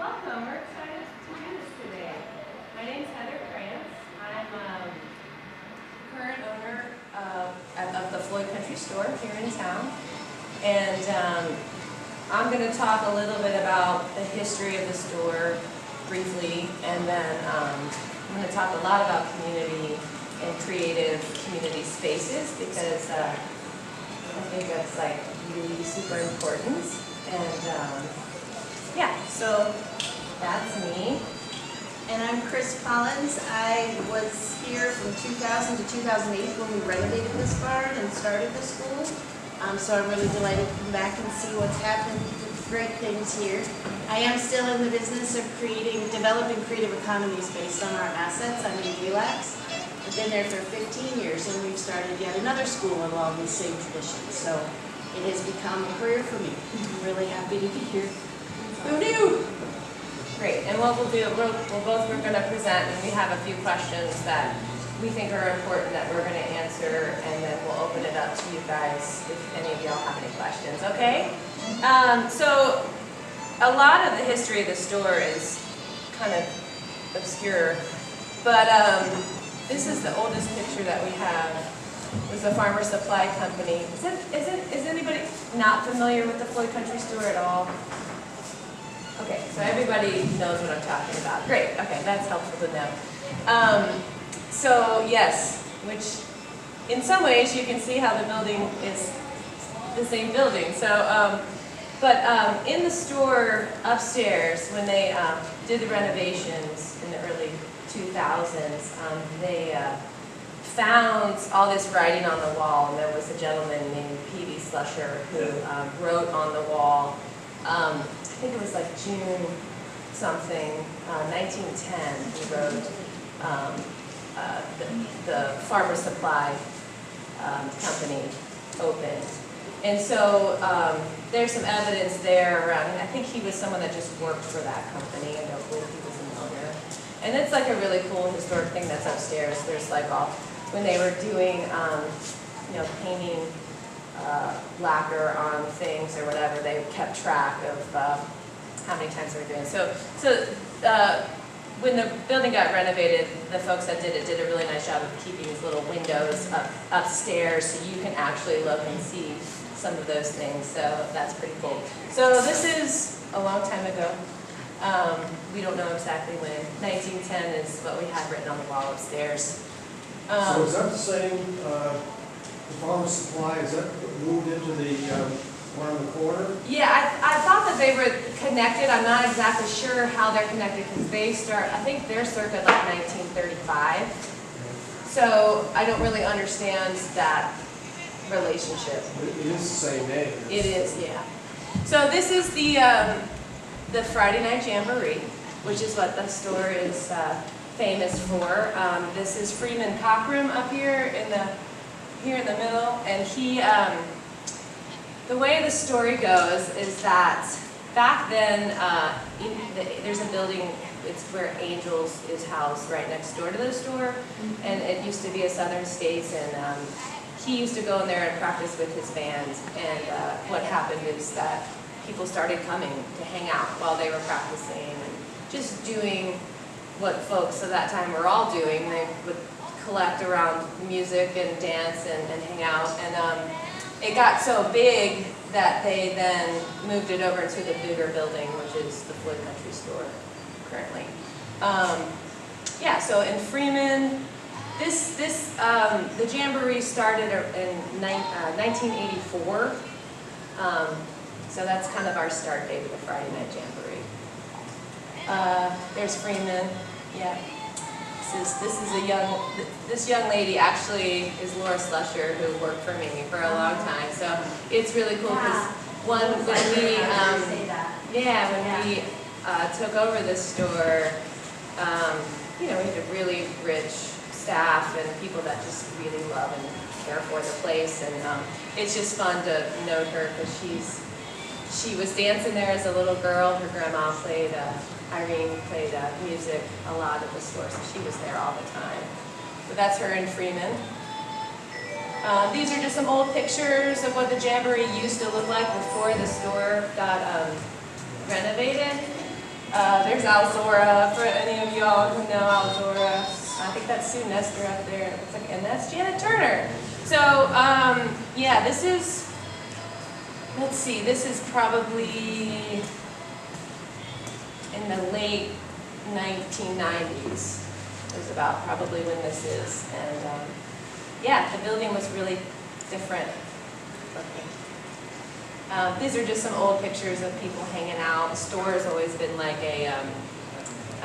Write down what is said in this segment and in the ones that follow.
Welcome, we're excited to do this today. My name is Krantz. I'm current owner of the Floyd Country Store here in town. And I'm going to talk a little bit about the history of the store briefly, and then I'm going to talk a lot about community and creative community spaces, because I think that's like really super important. And yeah, so that's me. And I'm Chris Pollins. I was here from 2000 to 2008 when we renovated this barn and started the school. So I'm really delighted to come back and see what's happened with great things here. I am still in the business of developing creative economies based on our assets. I'm in Relax. I've been there for 15 years, and we've started yet another school along the same tradition. So it has become a career for me. I'm really happy to be here. Who knew? Great, and what we're going to present, and we have a few questions that we think are important that we're going to answer, and then we'll open it up to you guys if any of y'all have any questions, okay? So a lot of the history of the store is kind of obscure, but this is the oldest picture that we have. It was the Farmer Supply Company. Is anybody not familiar with the Floyd Country Store at all? Okay, so everybody knows what I'm talking about. Great, okay, that's helpful to know. So yes, which in some ways you can see how the building is the same building. So, but in the store upstairs, when they did the renovations in the early 2000s, they found all this writing on the wall, and there was a gentleman named P.D. Slusher who wrote on the wall. I think it was like June something, 1910, he wrote the Farmer Supply Company opened. And so there's some evidence there around, and I think he was someone that just worked for that company. I don't believe he was an owner. And it's like a really cool historic thing that's upstairs. There's like all, when they were doing, painting lacquer on things or whatever, they kept track of how many times they were doing. So when the building got renovated, the folks that did it did a really nice job of keeping these little windows upstairs so you can actually look and see some of those things. So that's pretty cool. So this is a long time ago. We don't know exactly when. 1910 is what we have written on the wall upstairs. So is that the same, the Farmer Supply, is that moved into the one in the corner? Yeah, I thought that they were connected. I'm not exactly sure how they're connected, because they start, I think they're circa like 1935. So I don't really understand that relationship. It is the same name. It is, yeah. So this is the Friday Night Jamboree, which is what the store is famous for. This is Freeman Cockrum up here in the middle, and he, the way the story goes is that back then, there's a building, it's where Angels is housed right next door to the store, and it used to be a Southern States, and he used to go in there and practice with his band, and what happened is that people started coming to hang out while they were practicing, and just doing what folks of that time were all doing. They would collect around music and dance and hang out, and it got so big that they then moved it over to the bigger building, which is the Floyd Country Store currently. Yeah, so in Freeman, the Jamboree started in 1984, so that's kind of our start date of the Friday Night Jamboree. There's Freeman, yeah. This young lady actually is Laura Slusher, who worked for me for a long time. So it's really cool because when we took over this store, we had a really rich staff and people that just really love and care for the place, and it's just fun to note her because she was dancing there as a little girl. Her grandma played. Irene played music a lot at the store, so she was there all the time. So that's her in Freeman. These are just some old pictures of what the Jamboree used to look like before the store got renovated. There's Alzora, for any of y'all who know Alzora. I think that's Sue Nestor up there. It's like, and that's Janet Turner. So, yeah, this is, let's see, this is probably in the late 1990s. Is about probably when this is. And, yeah, the building was really different looking. These are just some old pictures of people hanging out. The store has always been like a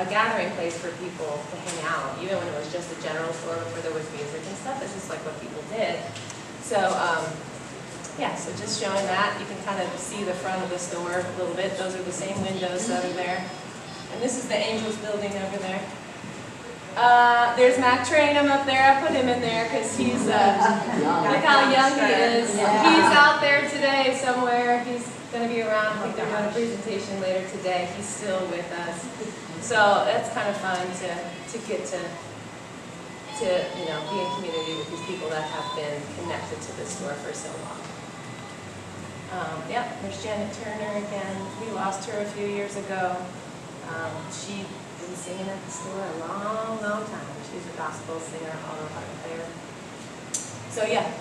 gathering place for people to hang out, even when it was just a general store before there was music and stuff. It's just like what people did. So, yeah, so just showing that. You can kind of see the front of the store a little bit. Those are the same windows that are there. And this is the Angels building over there. There's Mac Trainum up there. I put him in there because he's, look how young he is. He's out there today somewhere. He's going to be around. I think they're doing a presentation later today. He's still with us. So that's kind of fun to get to you know, be in community with these people that have been connected to this store for so long. Yep, there's Janet Turner again. We lost her a few years ago. She'd been singing at the store a long, long time. She's a gospel singer, auto harp player. So yeah.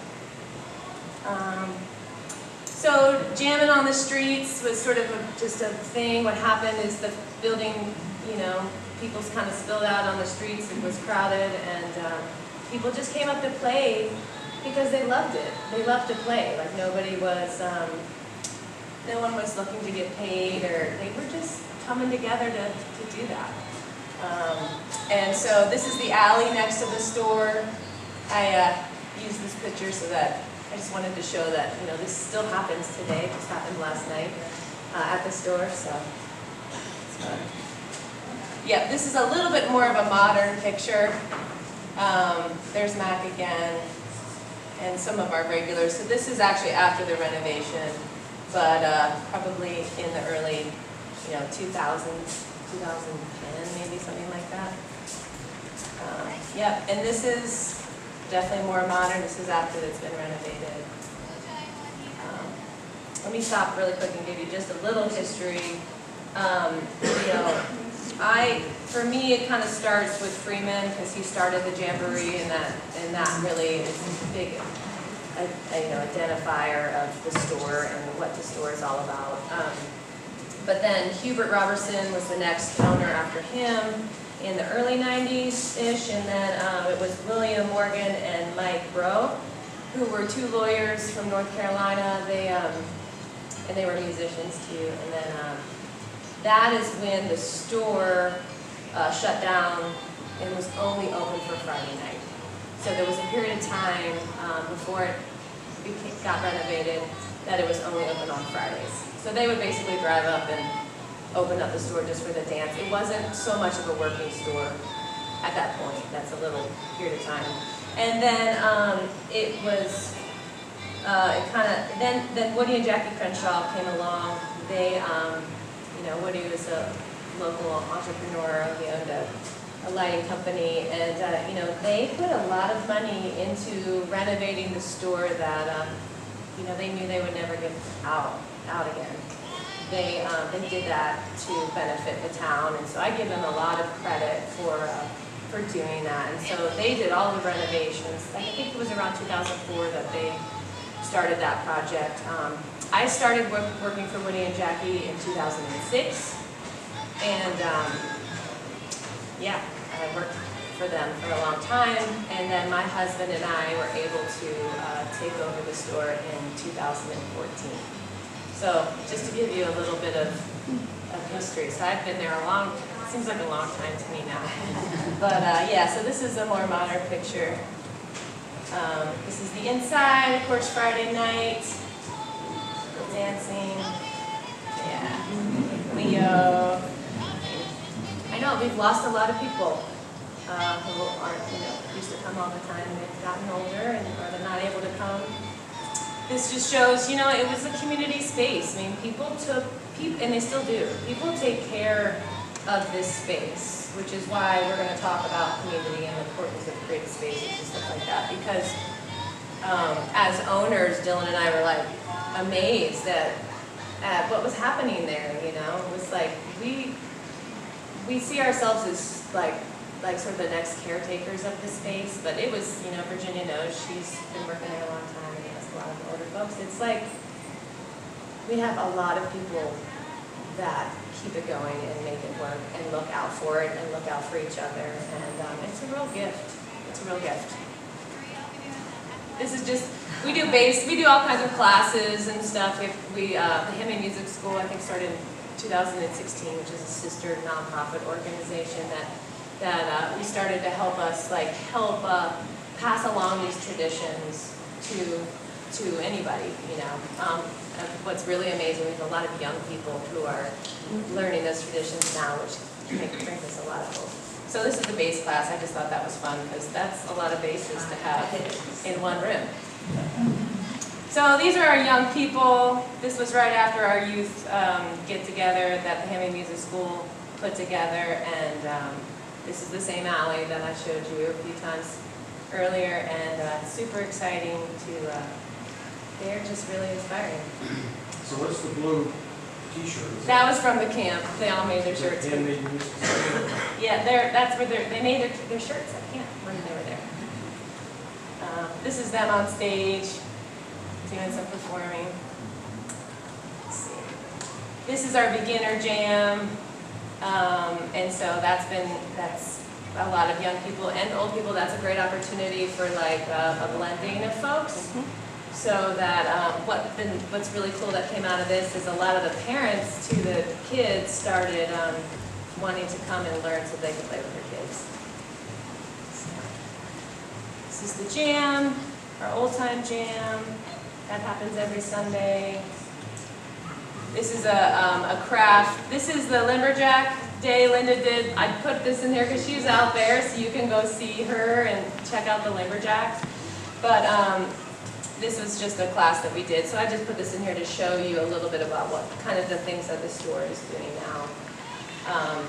So jamming on the streets was sort of just a thing. What happened is the building, you know, people kind of spilled out on the streets. It was crowded, and people just came up to play because they loved it. They loved to play. Like nobody was, no one was looking to get paid, or they were just coming together to do that. And so this is the alley next to the store. I used this picture so that I just wanted to show that, you know, this still happens today. It just happened last night at the store. So yeah, this is a little bit more of a modern picture. There's Mac again, and some of our regulars. So this is actually after the renovation, but probably in the early, you know, 2000s. 2010, maybe something like that. Yep, and this is definitely more modern. This is after it's been renovated. Let me stop really quick and give you just a little history. You know, for me, it kind of starts with Freeman because he started the Jamboree, and that really is a big, you know, identifier of the store and what the store is all about. But then Hubert Robertson was the next owner after him in the early 90s-ish, and then it was William Morgan and Mike Breaux, who were two lawyers from North Carolina. And they were musicians too. And then that is when the store shut down and was only open for Friday night. So there was a period of time before it got renovated that it was only open on Fridays. So they would basically drive up and open up the store just for the dance. It wasn't so much of a working store at that point. That's a little period of time. And then it was, it kind of, then Woody and Jackie Crenshaw came along. They, you know, Woody was a local entrepreneur. He owned a lighting company, and you know, they put a lot of money into renovating the store that, you know, they knew they would never get out again. They did that to benefit the town, and so I give them a lot of credit for doing that. And so they did all the renovations. I think it was around 2004 that they started that project. I started working for Woody and Jackie in 2006, and yeah, I worked for them for a long time, and then my husband and I were able to take over the store in 2014. So just to give you a little bit of history. So I've been there it seems like a long time to me now. But yeah, so this is a more modern picture. This is the inside, of course, Friday night. Dancing. Yeah. Leo. I know, we've lost a lot of people who aren't, you know, used to come all the time, and they've gotten older, or they're not able to come. This just shows, you know, it was a community space. I mean, and they still do, people take care of this space, which is why we're going to talk about community and the importance of creative spaces and stuff like that. Because as owners, Dylan and I were like amazed at what was happening there, you know. It was like, we see ourselves as like sort of the next caretakers of the space, but it was, you know, Virginia knows, she's been working there a long time and has a lot of older folks. It's like, we have a lot of people that keep it going and make it work and look out for it and look out for each other, and it's a real gift. It's a real gift. This is just, we do all kinds of classes and stuff. The Handmade Music School, I think, started in 2016, which is a sister nonprofit organization that we started to help us, pass along these traditions to anybody, you know. And what's really amazing is a lot of young people who are learning those traditions now, which brings us a lot of hope. So this is the bass class. I just thought that was fun because that's a lot of basses to have in one room. So these are our young people. This was right after our youth get-together that the Handmade Music School put together, and this is the same alley that I showed you a few times earlier, and super exciting to, they're just really inspiring. So what's the blue t-shirt? That was from the camp. They all made their shirts. Handmade Music School. Yeah, that's where they made their shirts at camp when they were there. This is them on stage doing some performing. Let's see. This is our beginner jam, and so that's a lot of young people and old people. That's a great opportunity for a blending of folks. So that what's really cool that came out of this is a lot of the parents to the kids started wanting to come and learn so they could play with their kids. So, this is the jam, our old time jam. That happens every Sunday. This is a craft. This is the Lumberjack Day Linda did. I put this in here because she's out there, so you can go see her and check out the Lumberjacks. But this was just a class that we did, so I just put this in here to show you a little bit about what kind of the things that the store is doing now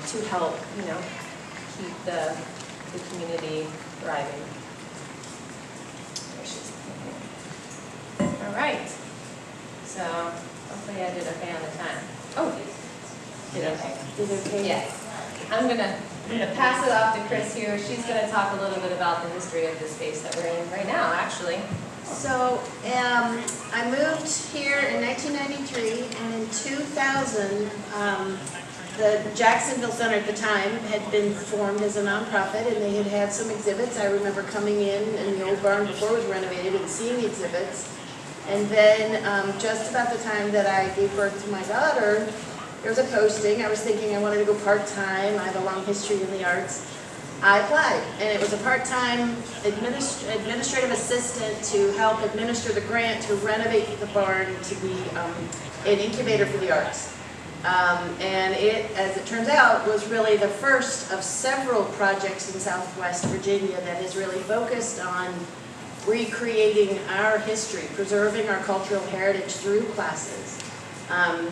to help, you know, keep the community thriving. All right, so hopefully I did okay on the time. Oh, did okay. Did okay? Yes. I'm gonna pass it off to Chris here. She's gonna talk a little bit about the history of the space that we're in right now, actually. So I moved here in 1993, and in 2000, the Jacksonville Center at the time had been formed as a nonprofit, and they had had some exhibits. I remember coming in the old barn before it was renovated and seeing exhibits. And then just about the time that I gave birth to my daughter, there was a posting. I was thinking I wanted to go part-time. I have a long history in the arts. I applied, and it was a part-time administrative assistant to help administer the grant to renovate the barn to be an incubator for the arts. And it, as it turns out, was really the first of several projects in Southwest Virginia that is really focused on recreating our history, preserving our cultural heritage through classes,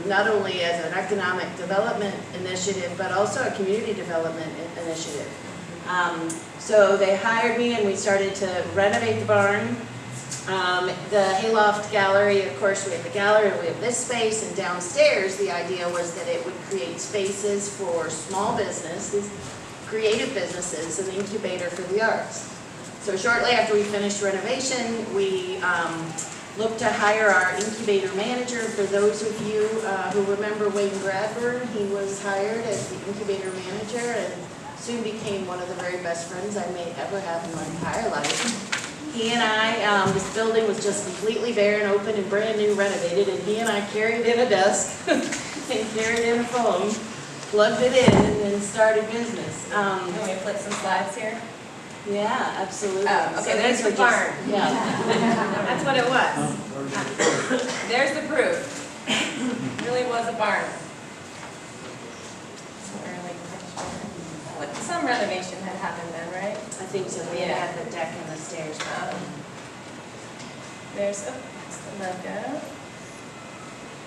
not only as an economic development initiative, but also a community development initiative. So they hired me, and we started to renovate the barn. The Hayloft Gallery, of course, we have the gallery, we have this space, and downstairs the idea was that it would create spaces for small businesses, creative businesses, an incubator for the arts. So shortly after we finished renovation, we looked to hire our incubator manager. For those of you who remember Wayne Bradburn, he was hired as the incubator manager and soon became one of the very best friends I may ever have in my entire life. He and I, this building was just completely bare and open and brand new renovated, and he and I carried in a desk and carried in a phone, plugged it in, and then started business. Can we flip some slides here? Yeah, absolutely. Oh, okay, So there's these the were barn. just- Yeah. That's what it was. There's the proof. It really was a barn. Some renovation had happened then, right? I think so. We Yeah. had the deck and the stairs. There's the logo.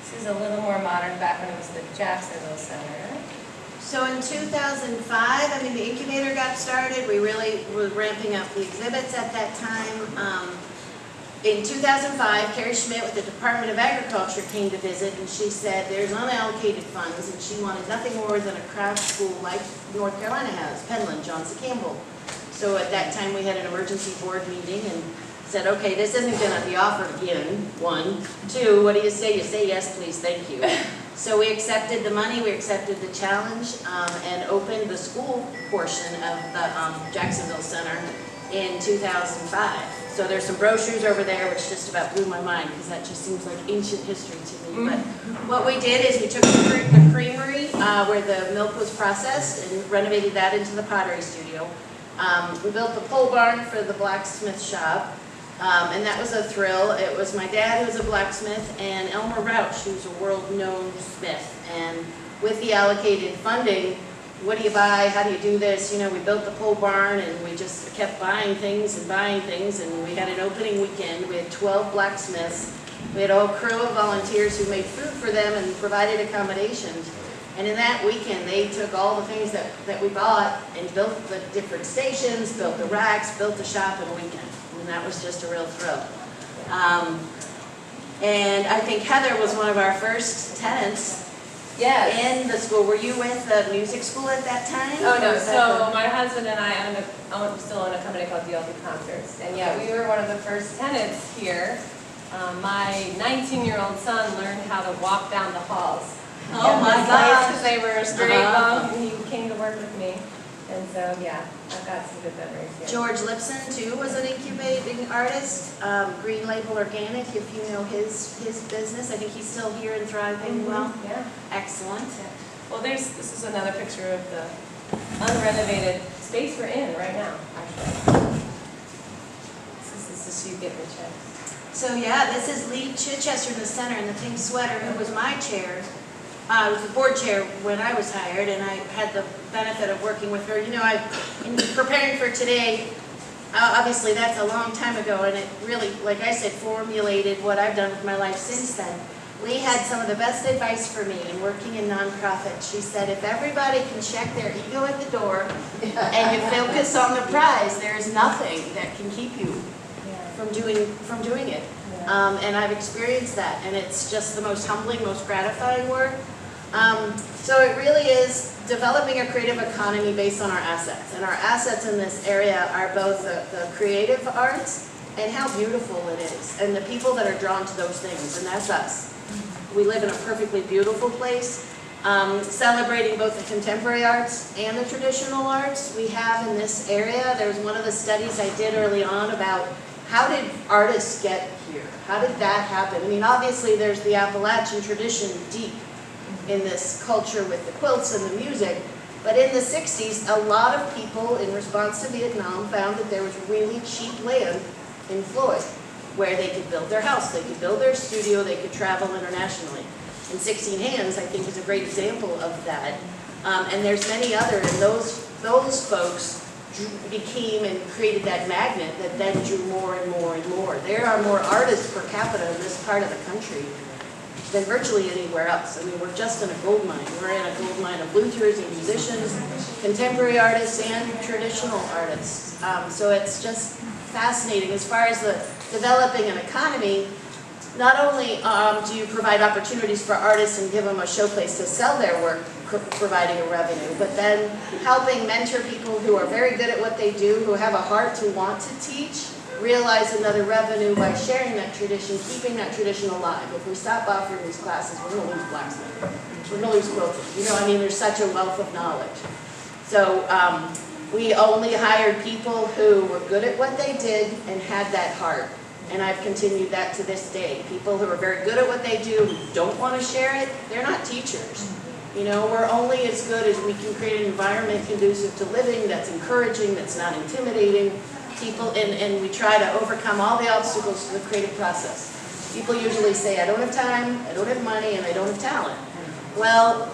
This is a little more modern, back when it was the Jacksonville Center. So in 2005, I mean, the incubator got started. We really were ramping up the exhibits at that time. in 2005, Carrie Schmidt with the Department of Agriculture came to visit, and she said there's unallocated funds, and she wanted nothing more than a craft school like North Carolina has, Penland, Johnson Campbell. So at that time, we had an emergency board meeting and said, okay, this isn't going to be offered again, one. Two, what do you say? You say yes, please, thank you. So we accepted the money, we accepted the challenge, and opened the school portion of the Jacksonville Center in 2005. So there's some brochures over there, which just about blew my mind, because that just seems like ancient history to me. But what we did is we took the creamery where the milk was processed and renovated that into the pottery studio. We built the pole barn for the blacksmith shop, and that was a thrill. It was my dad, who was a blacksmith, and Elmer Rauch, who's a world-known smith. And with the allocated funding, what do you buy? How do you do this? You know, we built the pole barn, and we just kept buying things, and we had an opening weekend. We had 12 blacksmiths. We had a whole crew of volunteers who made food for them and provided accommodations. And in that weekend, they took all the things that we bought and built the different stations, built the racks, built the shop in a weekend. And that was just a real thrill. And I think Heather was one of our first tenants. Yes. In the school. Were you with the music school at that time? Oh no, so my husband and I still own a company called DLP Concerts. And yeah, we were one of the first tenants here. My 19-year-old son learned how to walk down the halls. Oh my gosh. Because they were straight bump, and he came to work with me. And so, yeah, I've got some good memories here. George Lipson, too, was an incubating artist. Green Label Organic, if you know his business. I think he's still here and thriving well. Yeah. Excellent. Yeah. Well, this is another picture of the unrenovated space we're in right now, actually. This is you getting the checks. So, yeah, this is Lee Chichester in the center in the pink sweater, who was my chair. I was the board chair when I was hired, and I had the benefit of working with her. You know, in preparing for today, obviously that's a long time ago, and it really, like I said, formulated what I've done with my life since then. Lee had some of the best advice for me in working in nonprofit. She said, if everybody can check their ego at the door and you focus on the prize, there is nothing that can keep you from doing it. And I've experienced that, and it's just the most humbling, most gratifying work. So it really is developing a creative economy based on our assets. And our assets in this area are both the creative arts and how beautiful it is, and the people that are drawn to those things, and that's us. We live in a perfectly beautiful place, celebrating both the contemporary arts and the traditional arts we have in this area. There was one of the studies I did early on about how did artists get here? How did that happen? I mean, obviously there's the Appalachian tradition deep in this culture with the quilts and the music, but in the 60s, a lot of people in response to Vietnam found that there was really cheap land in Floyd where they could build their house, they could build their studio, they could travel internationally. And 16 Hands, I think, is a great example of that. And there's many other, and those folks became and created that magnet that then drew more and more and more. There are more artists per capita in this part of the country than virtually anywhere else. I mean, we're just in a gold mine. We're in a gold mine of luthiers and musicians, contemporary artists and traditional artists. So it's just fascinating. As far as the developing an economy, not only do you provide opportunities for artists and give them a showplace to sell their work, providing a revenue, but then helping mentor people who are very good at what they do, who have a heart to want to teach, realize another revenue by sharing that tradition, keeping that tradition alive. If we stop offering these classes, we're going to lose blacksmithing. We're going to lose quilting. You know, I mean, there's such a wealth of knowledge. So we only hired people who were good at what they did and had that heart. And I've continued that to this day. People who are very good at what they do, who don't want to share it, they're not teachers. You know, we're only as good as we can create an environment conducive to living, that's encouraging, that's not intimidating. People, and we try to overcome all the obstacles to the creative process. People usually say, I don't have time, I don't have money, and I don't have talent. Well,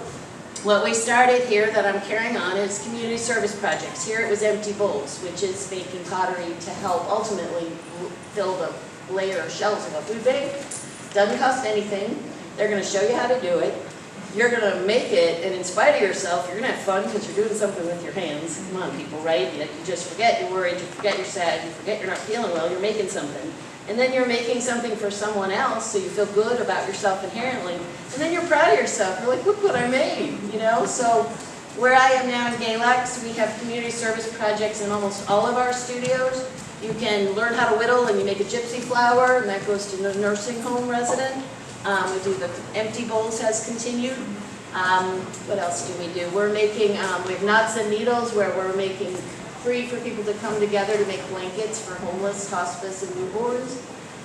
what we started here that I'm carrying on is community service projects. Here it was Empty Bowls, which is making pottery to help ultimately fill the layer of shelves of a food bank. Doesn't cost anything. They're going to show you how to do it. You're going to make it, and in spite of yourself, you're going to have fun because you're doing something with your hands. Come on, people, right? You just forget you're worried, you forget you're sad, you forget you're not feeling well, you're making something. And then you're making something for someone else, so you feel good about yourself inherently. And then you're proud of yourself. You're like, look what I made, you know? So where I am now in Galax, we have community service projects in almost all of our studios. You can learn how to whittle, and you make a gypsy flower, and that goes to the nursing home resident. We do the empty bowls has continued. What else do we do? We're making, we have knots and needles where we're making free for people to come together to make blankets for homeless, hospice, and newborns.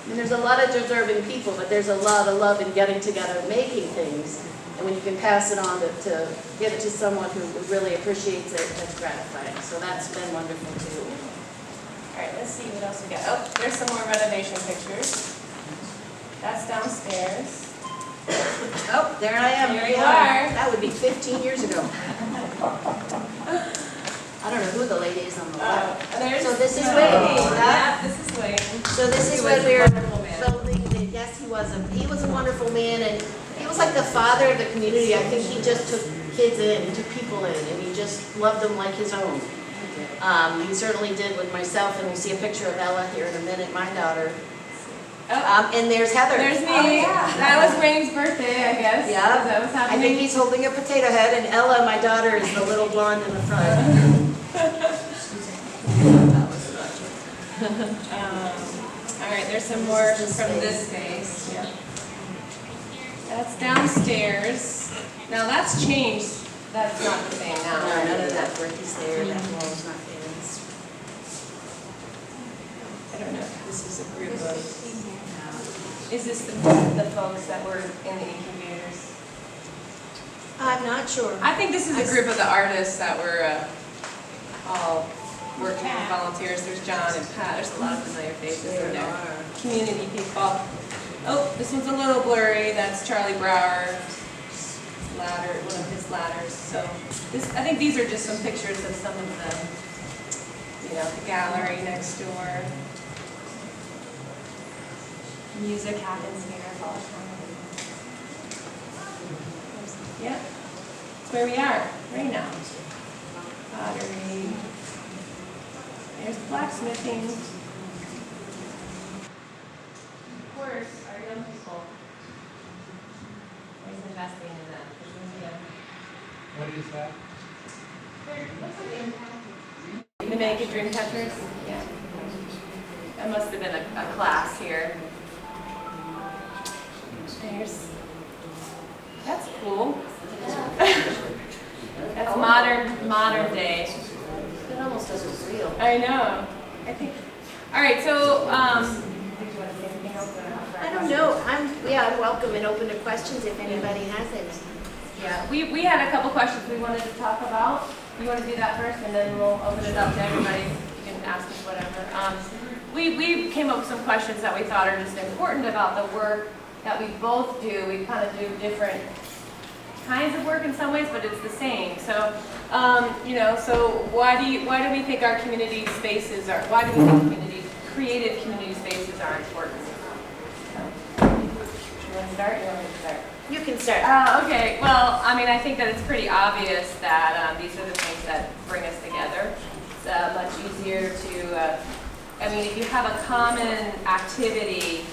I mean, there's a lot of deserving people, but there's a lot of love in getting together, making things. And when you can pass it on to give it to someone who really appreciates it, that's gratifying. So that's been wonderful too. All right, let's see what else we got. Oh, there's some more renovation pictures. That's downstairs. Oh, there I am. There you are. That would be 15 years ago. I don't know who the lady is on the left. So this is Wayne. Yeah, this is Wayne. So this is when we were building. Yes, he was a wonderful man, and he was like the father of the community. I think he just took kids in, and took people in, and he just loved them like his own. He certainly did with myself, and we'll see a picture of Ella here in a minute, my daughter. And there's Heather. There's me. Oh, yeah. That was Wayne's birthday, I guess. Yeah. That was happening. I think he's holding a potato head, and Ella, my daughter, is the little blonde in the front. All right, there's some more from this space. Yeah. That's downstairs. Now that's changed. That's not the same now. No, none of that brick is there. That wall's not there. I don't know. This is a group of. Is this the folks that were in the incubators? I'm not sure. I think this is a group of the artists that were all working with volunteers. There's John and Pat. There's a lot of familiar faces in there. Community people. Oh, this one's a little blurry. That's Charlie Brower's ladder, one of his ladders. So this, I think these are just some pictures of some of the, the gallery next door. Music happens here all the time. Yeah, that's where we are right now. Pottery. There's blacksmithing. Of course, our young people. Always investing in them. What is that? The Make It Dream Catchers? Yeah. That must have been a class here. That's cool. That's modern day. It almost doesn't feel. I know. I think. All right. So, I don't know. I'm welcome and open to questions if anybody has any. yeah, we had a couple questions we wanted to talk about. You want to do that first, and then we'll open it up to everybody. You can ask us whatever. We came up with some questions that we thought are just important about the work that we both do. We kind of do different kinds of work in some ways, but it's the same. So, so why do we think our community spaces are? Why do we think creative community spaces are important? So, you want to start? You want me to start? You can start. Okay. Well, I mean, I think that it's pretty obvious that these are the things that bring us together. It's much easier to. If you have a common activity.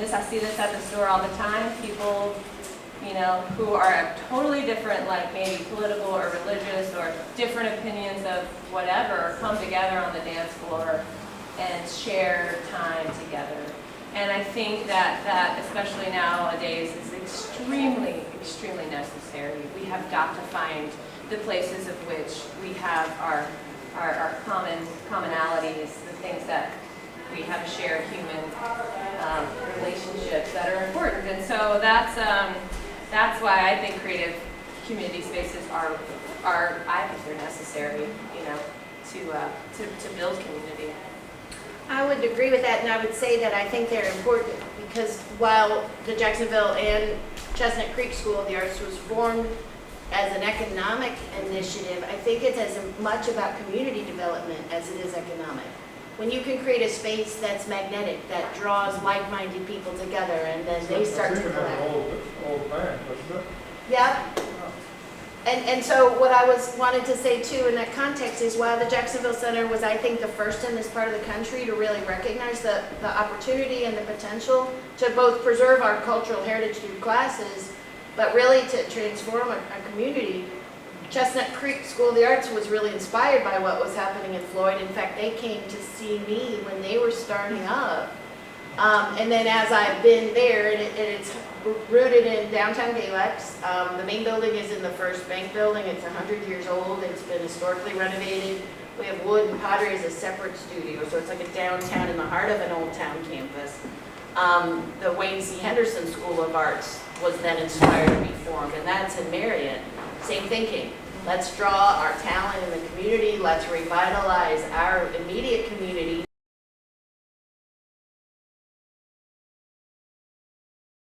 I see this at the store all the time. People, who are totally different, like maybe political or religious or different opinions of whatever, come together on the dance floor and share time together. And I think that especially nowadays, is extremely, extremely necessary. We have got to find the places of which we have our commonalities, the things that we have shared human relationships that are important, and so that's why I think creative community spaces are I think they're necessary, to build community. I would agree with that, and I would say that I think they're important because while the Jacksonville and Chestnut Creek School of the Arts was formed as an economic initiative, I think it's as much about community development as it is economic. When you can create a space that's magnetic, that draws like-minded people together, and then they start to collect. Old band, wasn't it? Yeah. And so what I wanted to say too in that context is while the Jacksonville Center was, I think, the first in this part of the country to really recognize the opportunity and the potential to both preserve our cultural heritage through classes, but really to transform a community, Chestnut Creek School of the Arts was really inspired by what was happening in Floyd. In fact, they came to see me when they were starting up. And then as I've been there, and it's rooted in downtown Galex. The main building is in the First Bank building. It's 100 years old. It's been historically renovated. We have wood and pottery as a separate studio, so it's like a downtown in the heart of an old town campus. The Wayne C. Henderson School of Arts was then inspired to be formed, and that's in Marion. Same thinking. Let's draw our talent in the community. Let's revitalize our immediate community.